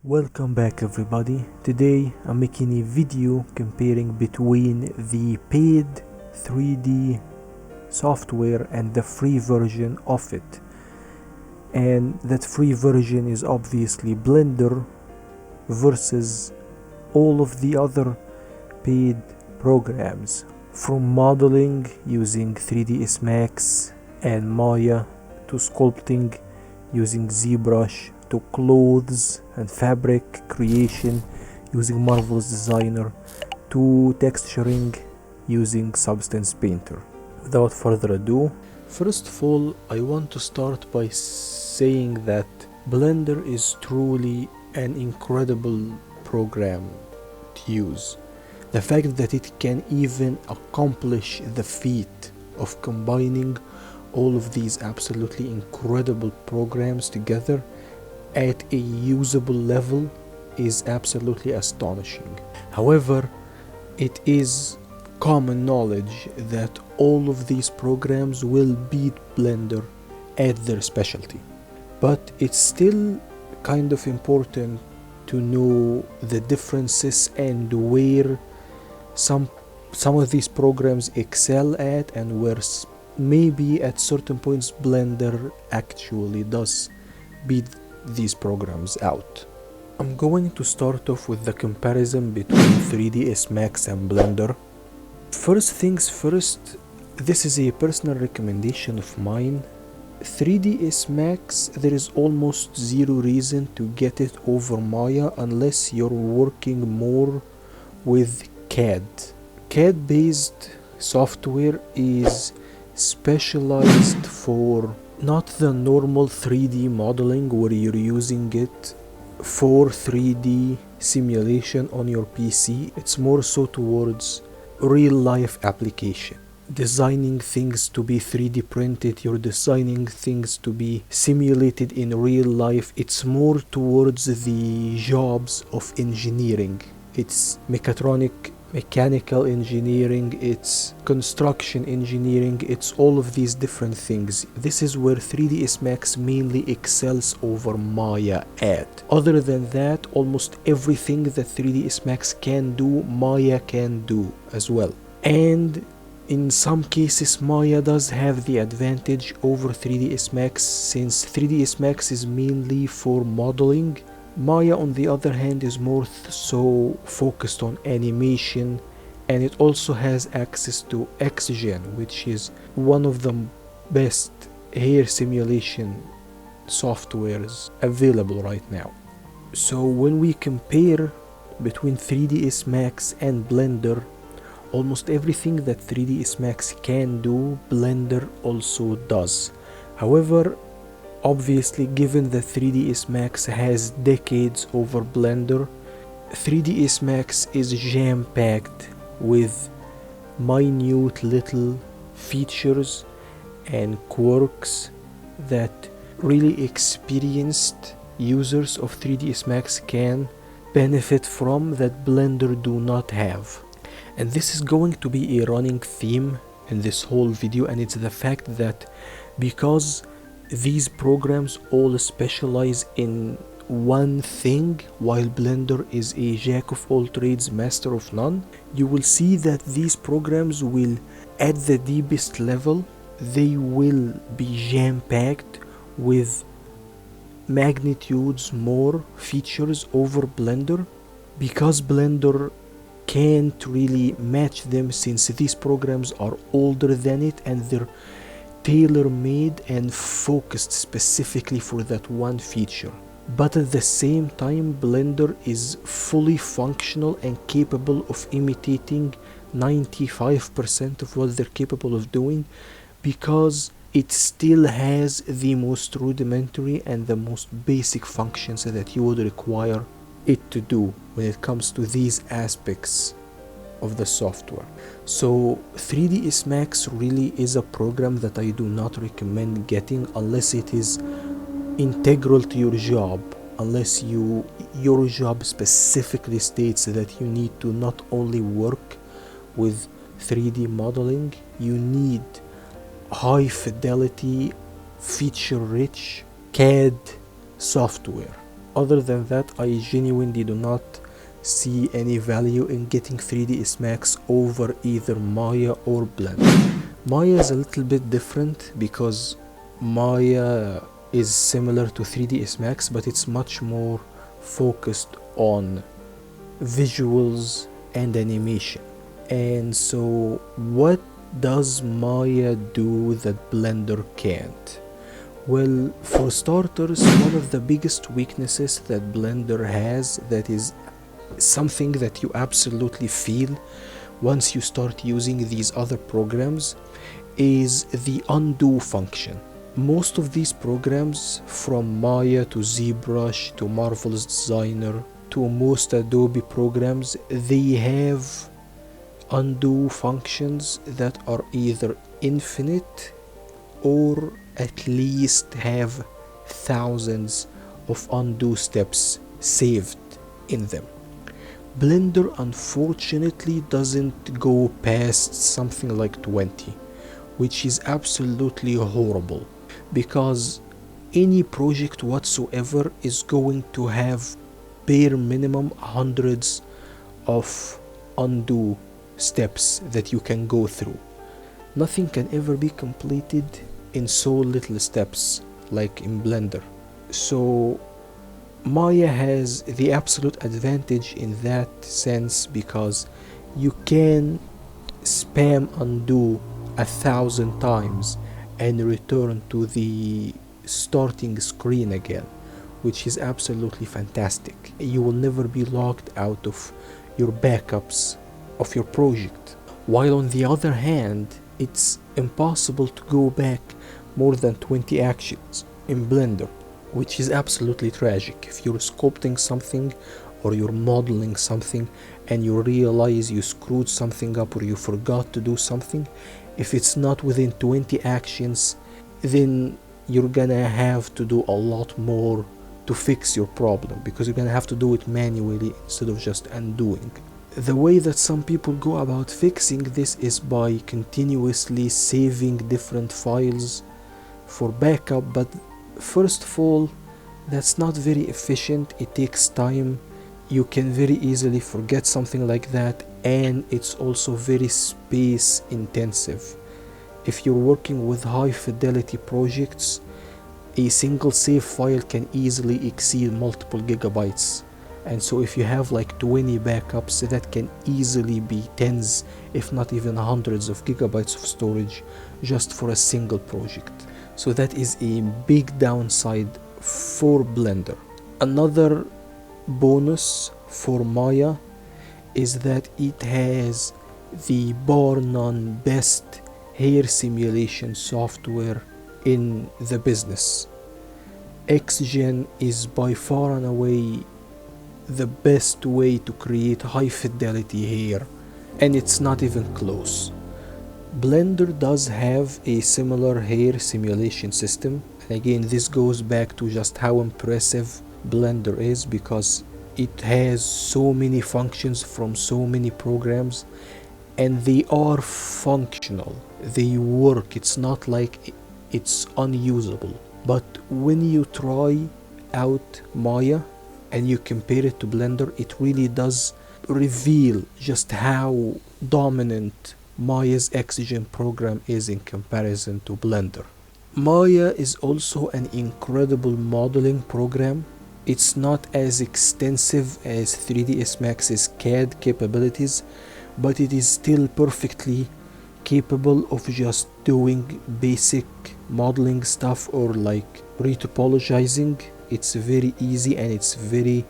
Welcome back everybody. Today I'm making a video comparing between the paid 3D software and the free version of it. And that free version is obviously Blender versus all of the other paid programs, from modeling using 3ds Max and Maya to sculpting using ZBrush to clothes and fabric creation using Marvelous Designer to texturing using Substance Painter. Without further ado, first of all, I want to start by saying that Blender is truly an incredible program to use. The fact that it can even accomplish the feat of combining all of these absolutely incredible programs together at a usable level is absolutely astonishing. However, it is common knowledge that all of these programs will beat Blender at their specialty. But it's still kind of important to know the differences and where some of these programs excel at and where maybe at certain points Blender actually does beat these programs out. I'm going to start off with the comparison between 3ds Max and Blender. First things first, this is a personal recommendation of mine. 3ds Max, there is almost zero reason to get it over Maya unless you're working more with CAD. CAD based software is specialized for not the normal 3D modeling where you're using it for 3D simulation on your PC. It's more so towards real life application. Designing things to be 3D printed, you're designing things to be simulated in real life. It's more towards the jobs of engineering. It's mechanical engineering, it's construction engineering, it's all of these different things. This is where 3ds Max mainly excels over Maya at. Other than that, almost everything that 3ds Max can do, Maya can do as well. And in some cases, Maya does have the advantage over 3ds Max, since 3ds Max is mainly for modeling. Maya, on the other hand, is more so focused on animation, and it also has access to Xgen, which is one of the best hair simulation softwares available right now. So when we compare between 3ds Max and Blender, almost everything that 3ds Max can do, Blender also does. However, obviously, given that 3ds Max has decades over Blender, 3ds Max is jam-packed with minute little features and quirks that really experienced users of 3ds Max can benefit from that Blender do not have. And this is going to be a running theme in this whole video, and it's the fact that because these programs all specialize in one thing, while Blender is a jack of all trades, master of none, you will see that these programs will, at the deepest level, they will be jam-packed with magnitudes more features over Blender, because Blender can't really match them, since these programs are older than it and they're tailor-made and focused specifically for that one feature. But at the same time, Blender is fully functional and capable of imitating 95% of what they're capable of doing, because it still has the most rudimentary and the most basic functions that you would require it to do when it comes to these aspects of the software. So 3ds Max really is a program that I do not recommend getting unless it is integral to your job, unless your job specifically states that you need to not only work with 3D modeling, you need high fidelity, feature rich CAD software. Other than that, I genuinely do not see any value in getting 3ds Max over either Maya or Blender. Maya is a little bit different because Maya is similar to 3ds Max, but it's much more focused on visuals and animation. And so what does Maya do that Blender can't? Well, for starters, one of the biggest weaknesses that Blender has, that is something that you absolutely feel once you start using these other programs, is the undo function. Most of these programs, from Maya to ZBrush to Marvelous Designer to most Adobe programs, they have undo functions that are either infinite or at least have thousands of undo steps saved in them. Blender unfortunately doesn't go past something like 20, which is absolutely horrible, because any project whatsoever is going to have bare minimum hundreds of undo steps that you can go through. Nothing can ever be completed in so little steps like in Blender. So Maya has the absolute advantage in that sense, because you can spam undo 1,000 times and return to the starting screen again, which is absolutely fantastic. You will never be locked out of your backups of your project. While on the other hand, it's impossible to go back more than 20 actions in Blender, which is absolutely tragic. If you're sculpting something or you're modeling something and you realize you screwed something up or you forgot to do something, if it's not within 20 actions, then you're gonna have to do a lot more to fix your problem, because you're gonna have to do it manually instead of just undoing. The way that some people go about fixing this is by continuously saving different files for backup, but first of all, that's not very efficient. It takes time. You can very easily forget something like that, and it's also very space intensive. If you're working with high fidelity projects, a single save file can easily exceed multiple gigabytes. And so if you have like 20 backups, that can easily be tens, if not even hundreds of gigabytes of storage just for a single project. So that is a big downside for Blender. Another bonus for Maya is that it has the bar none best hair simulation software in the business. XGen is by far and away the best way to create high fidelity hair, and it's not even close. Blender does have a similar hair simulation system, and again this goes back to just how impressive Blender is, because it has so many functions from so many programs, and they are functional, they work. It's not like it's unusable. But when you try out Maya and you compare it to Blender, it really does reveal just how dominant Maya's XGen program is in comparison to Blender. Maya is also an incredible modeling program. It's not as extensive as 3ds Max's CAD capabilities, but it is still perfectly capable of just doing basic modeling stuff or like retopologizing. It's very easy and it's very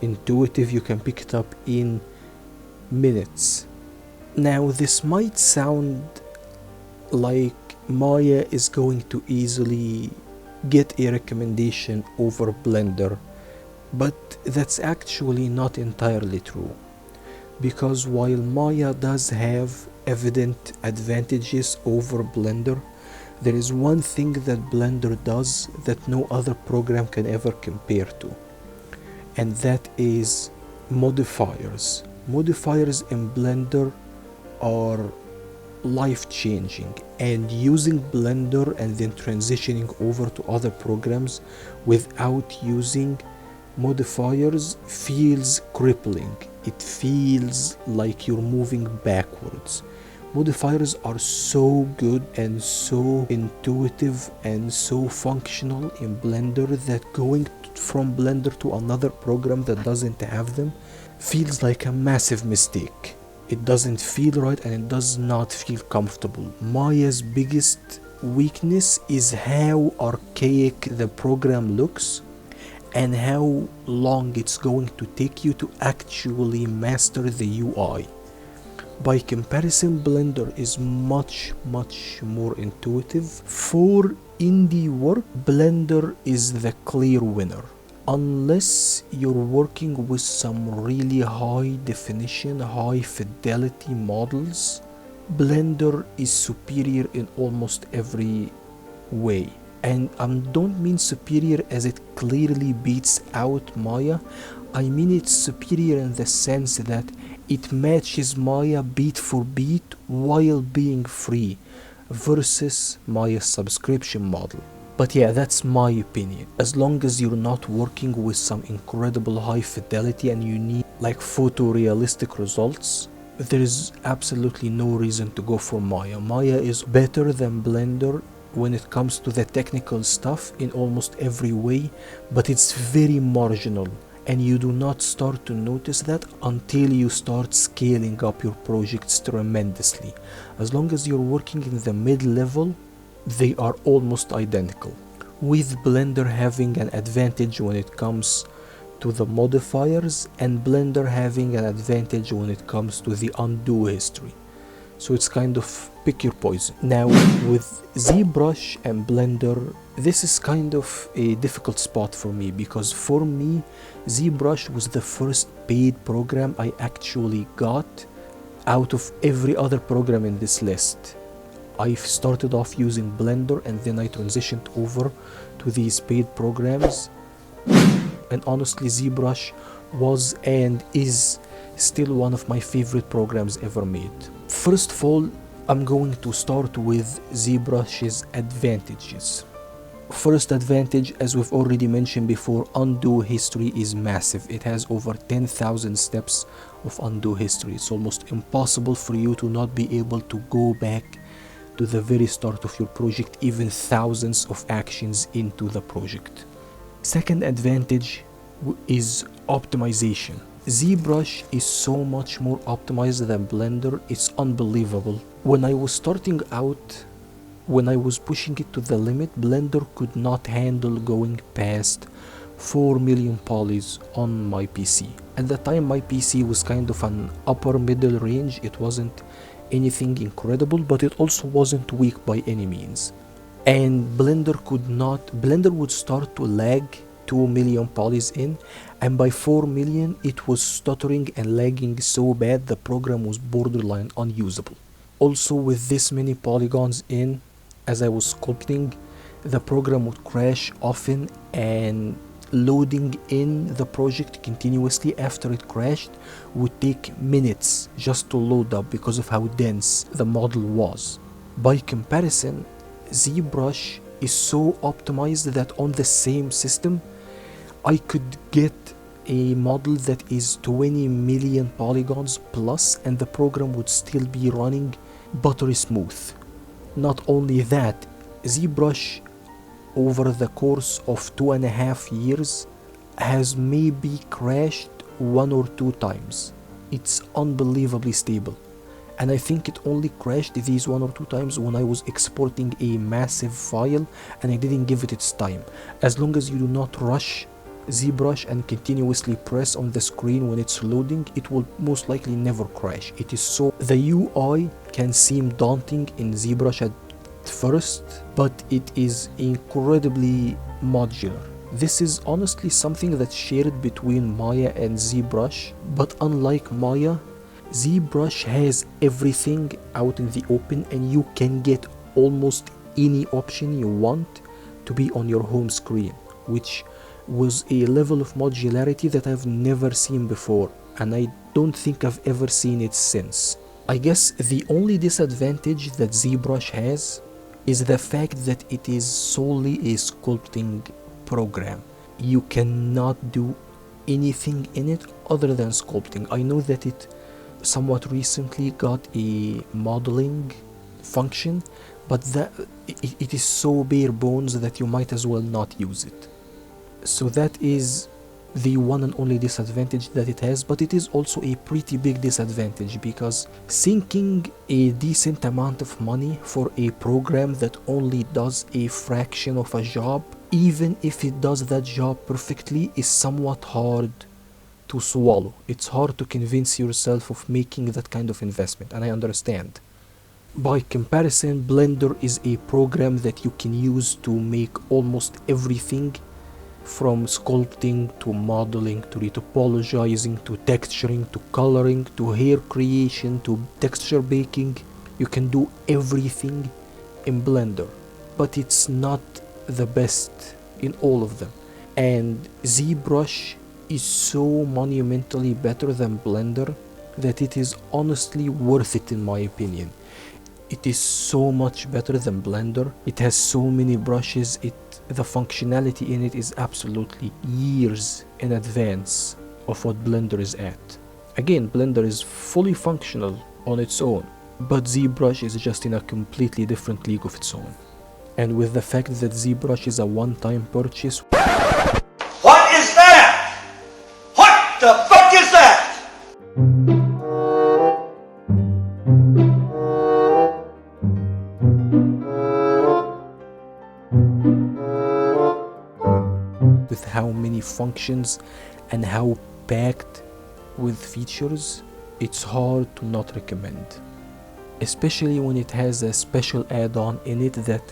intuitive. You can pick it up in minutes. Now this might sound like Maya is going to easily get a recommendation over Blender, but that's actually not entirely true, because while Maya does have evident advantages over Blender, there is one thing that Blender does that no other program can ever compare to, and that is modifiers. Modifiers in Blender are life-changing, and using Blender and then transitioning over to other programs without using modifiers feels crippling. It feels like you're moving backwards. Modifiers are so good and so intuitive and so functional in Blender that going from Blender to another program that doesn't have them feels like a massive mistake. It doesn't feel right and it does not feel comfortable. Maya's biggest weakness is how archaic the program looks and how long it's going to take you to actually master the UI. By comparison, Blender is much more intuitive. For indie work, Blender is the clear winner. Unless you're working with some really high definition, high fidelity models, Blender is superior in almost every way. And I don't mean superior as it clearly beats out Maya. I mean it's superior in the sense that it matches Maya beat for beat while being free versus Maya's subscription model. But yeah, that's my opinion. As long as you're not working with some incredible high fidelity and you need like photorealistic results, there is absolutely no reason to go for Maya. Maya is better than Blender when it comes to the technical stuff in almost every way, but it's very marginal. And you do not start to notice that until you start scaling up your projects tremendously. As long as you're working in the mid-level, they are almost identical, with Blender having an advantage when it comes to the modifiers and Blender having an advantage when it comes to the undo history. So it's kind of pick your poison. Now with ZBrush and Blender, this is kind of a difficult spot for me, because for me ZBrush was the first paid program I actually got out of every other program in this list. I started off using Blender and then I transitioned over to these paid programs, and honestly ZBrush was and is still one of my favorite programs ever made. First of all, I'm going to start with ZBrush's advantages. First advantage, as we've already mentioned before, undo history is massive. It has over 10,000 steps of undo history. It's almost impossible for you to not be able to go back to the very start of your project, even thousands of actions into the project. Second advantage is optimization. ZBrush is so much more optimized than Blender, it's unbelievable. When I was starting out, when I was pushing it to the limit, Blender could not handle going past 4 million polys on my PC. At the time my PC was kind of an upper middle range. It wasn't anything incredible, but it also wasn't weak by any means. And Blender would start to lag 2 million polys in, and by 4 million it was stuttering and lagging so bad the program was borderline unusable. Also, with this many polygons in, as I was sculpting, the program would crash often, and loading in the project continuously after it crashed would take minutes just to load up because of how dense the model was. By comparison, ZBrush is so optimized that on the same system I could get a model that is 20 million polygons plus and the program would still be running buttery smooth. Not only that, ZBrush over the course of 2.5 years has maybe crashed 1 or 2 times. It's unbelievably stable, and I think it only crashed these 1 or 2 times when I was exporting a massive file and I didn't give it its time. As long as you do not rush ZBrush and continuously press on the screen when it's loading, it will most likely never crash. It is so, the UI can seem daunting in ZBrush at first, but it is incredibly modular. This is honestly something that's shared between Maya and ZBrush, but unlike Maya, ZBrush has everything out in the open and you can get almost any option you want to be on your home screen, which was a level of modularity that I've never seen before, and I don't think I've ever seen it since. I guess the only disadvantage that ZBrush has is the fact that it is solely a sculpting program. You cannot do anything in it other than sculpting. I know that it somewhat recently got a modeling function, but it is so bare bones that you might as well not use it. So that is the one and only disadvantage that it has, but it is also a pretty big disadvantage, because sinking a decent amount of money for a program that only does a fraction of a job, even if it does that job perfectly, is somewhat hard to swallow. It's hard to convince yourself of making that kind of investment, and I understand. By comparison, Blender is a program that you can use to make almost everything, from sculpting to modeling to retopologizing to texturing to coloring to hair creation to texture baking. You can do everything in Blender, but it's not the best in all of them. And ZBrush is so monumentally better than Blender that it is honestly worth it, in my opinion. It is so much better than Blender. It has so many brushes. The functionality in it is absolutely years in advance of what Blender is at. Again, Blender is fully functional on its own, but ZBrush is just in a completely different league of its own. And with the fact that ZBrush is a one-time purchase... What is that? What the fuck is that? with how many functions and how packed with features, it's hard to not recommend. Especially when it has a special add-on in it that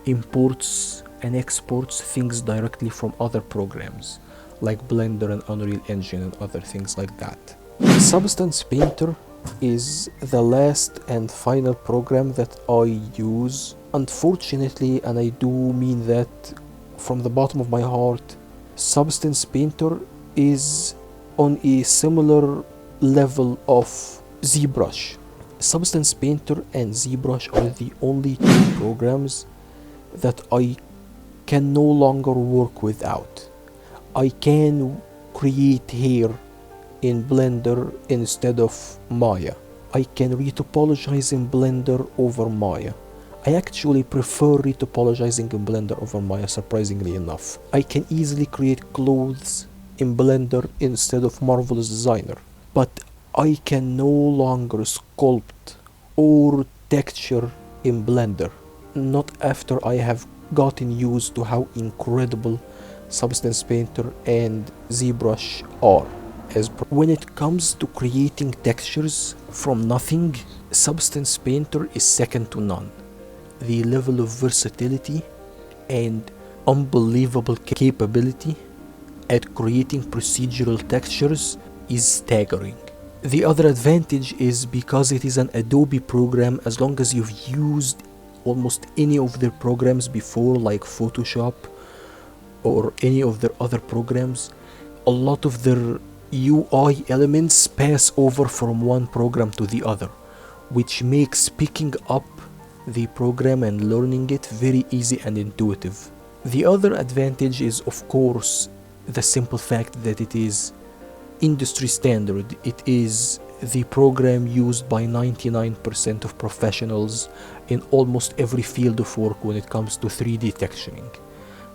imports and exports things directly from other programs, like Blender and Unreal Engine and other things like that. Substance Painter is the last and final program that I use. Unfortunately, and I do mean that from the bottom of my heart, Substance Painter is on a similar level of ZBrush. Substance Painter and ZBrush are the only two programs that I can no longer work without. I can create hair in Blender instead of Maya. I can retopologize in Blender over Maya. I actually prefer retopologizing in Blender over Maya, surprisingly enough. I can easily create clothes in Blender instead of Marvelous Designer. But I can no longer sculpt or texture in Blender. Not after I have gotten used to how incredible Substance Painter and ZBrush are. When it comes to creating textures from nothing, Substance Painter is second to none. The level of versatility and unbelievable capability at creating procedural textures is staggering. The other advantage is because it is an Adobe program. As long as you've used almost any of their programs before, like Photoshop or any of their other programs, a lot of their UI elements pass over from one program to the other, which makes picking up the program and learning it very easy and intuitive. The other advantage is, of course, the simple fact that it is industry standard. It is the program used by 99% of professionals in almost every field of work when it comes to 3D texturing,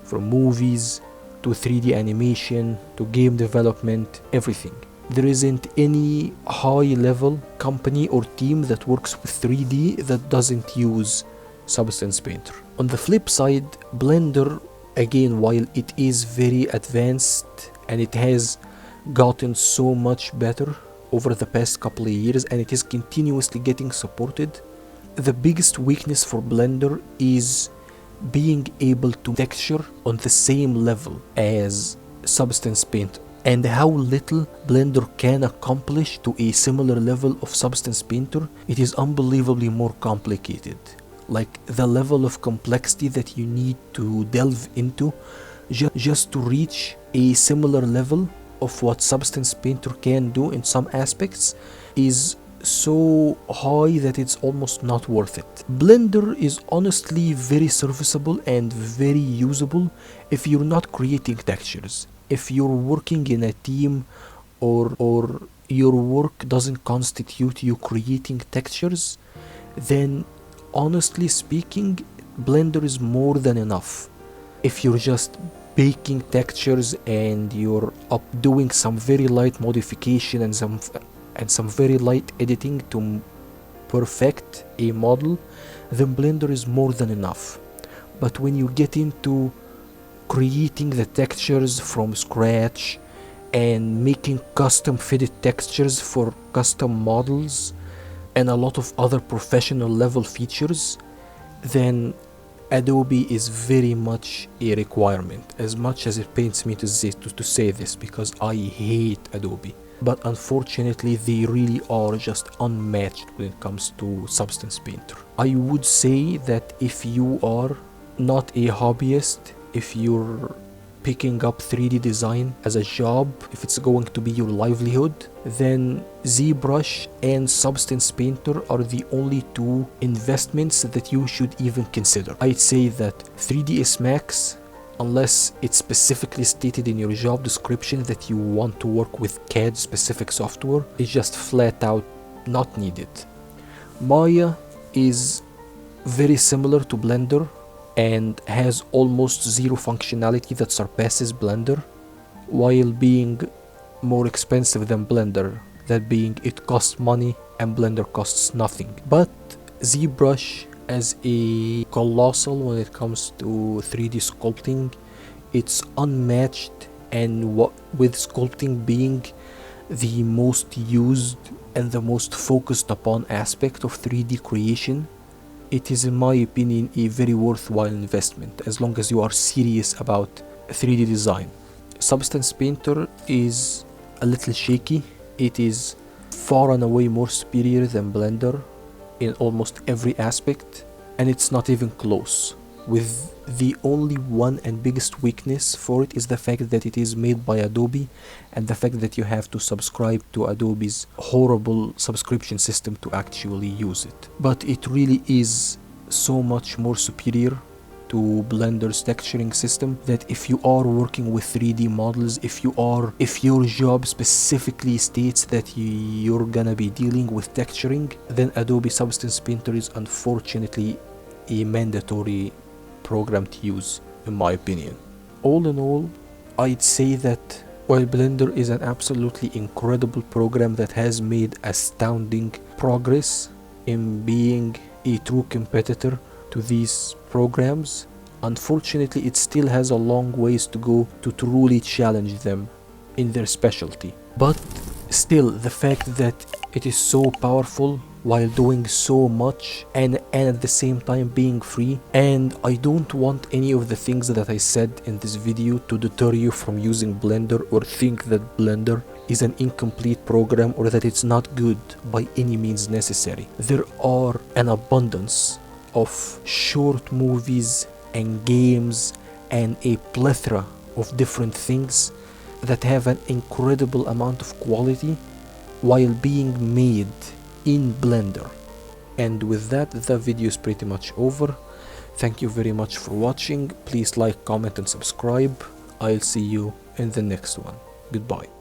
from movies to 3D animation to game development, everything. There isn't any high-level company or team that works with 3D that doesn't use Substance Painter. On the flip side, Blender, again, while it is very advanced and it has gotten so much better over the past couple of years and it is continuously getting supported, the biggest weakness for Blender is being able to texture on the same level as Substance Painter, and how little Blender can accomplish to a similar level of Substance Painter. It is unbelievably more complicated. Like the level of complexity that you need to delve into just to reach a similar level of what Substance Painter can do in some aspects is so high that it's almost not worth it. Blender is honestly very serviceable and very usable if you're not creating textures. if you're working in a team or your work doesn't constitute you creating textures, then honestly speaking, Blender is more than enough. If you're just baking textures and you're doing some very light modification and some very light editing to perfect a model, then Blender is more than enough. But when you get into creating the textures from scratch and making custom fitted textures for custom models and a lot of other professional level features, then Adobe is very much a requirement, as much as it pains me to say this, because I hate Adobe. But unfortunately, they really are just unmatched when it comes to Substance Painter. I would say that if you are not a hobbyist, if you're picking up 3D design as a job, if it's going to be your livelihood, then ZBrush and Substance Painter are the only two investments that you should even consider. I'd say that 3ds Max, unless it's specifically stated in your job description that you want to work with CAD specific software, is just flat out not needed. Maya is very similar to Blender and has almost zero functionality that surpasses Blender, while being more expensive than Blender, that being it costs money and Blender costs nothing. But ZBrush, as a colossal when it comes to 3D sculpting, it's unmatched, and with sculpting being the most used and the most focused upon aspect of 3D creation, it is, in my opinion, a very worthwhile investment as long as you are serious about 3D design. Substance Painter is a little shaky. It is far and away more superior than Blender in almost every aspect, and it's not even close. With the only one and biggest weakness for it is the fact that it is made by Adobe, and the fact that you have to subscribe to Adobe's horrible subscription system to actually use it. But it really is so much more superior to Blender's texturing system that if you are working with 3D models, if your job specifically states that you're gonna be dealing with texturing, then Adobe Substance Painter is unfortunately a mandatory program to use, in my opinion. All in all, I'd say that while Blender is an absolutely incredible program that has made astounding progress in being a true competitor to these programs, unfortunately it still has a long ways to go to truly challenge them in their specialty. But still, the fact that it is so powerful while doing so much and at the same time being free, and I don't want any of the things that I said in this video to deter you from using Blender or think that Blender is an incomplete program or that it's not good by any means necessary. There are an abundance of short movies and games and a plethora of different things that have an incredible amount of quality while being made in Blender. And with that, the video is pretty much over. Thank you very much for watching. Please like, comment and subscribe. I'll see you in the next one. Goodbye.